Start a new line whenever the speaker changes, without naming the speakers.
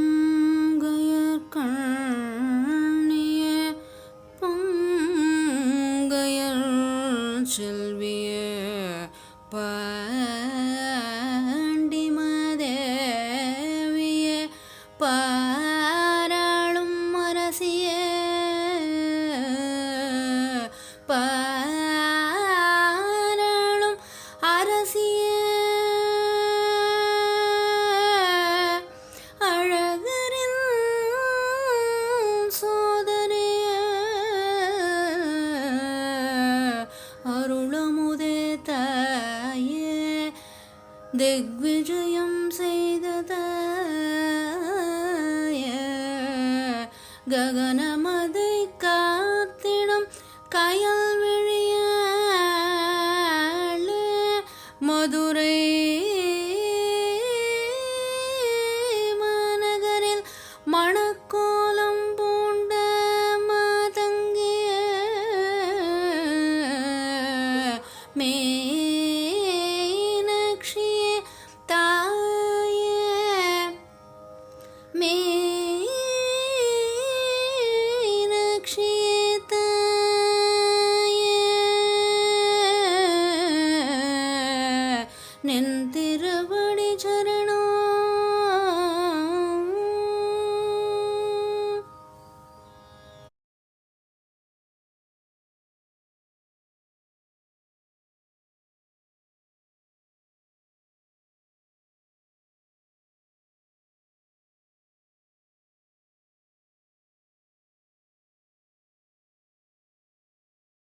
அங்கையர் கண்ணியே பங்கையர் செல்வியே பாண்டிமதேவியே பாராளும் அரசியே பாராளும் அரசியே அழகரின் சோதரியே அருளமுதே தாயே திக்விஜயம் செய்த தாயே ககனமதை காத்திடும் கயல் விழியாளே மதுரை மாநகரில் மணக்கோலம் பூண்ட மாதங்கியே மீனாட்சியே தாயே மீனாட்சியே தாயே நின்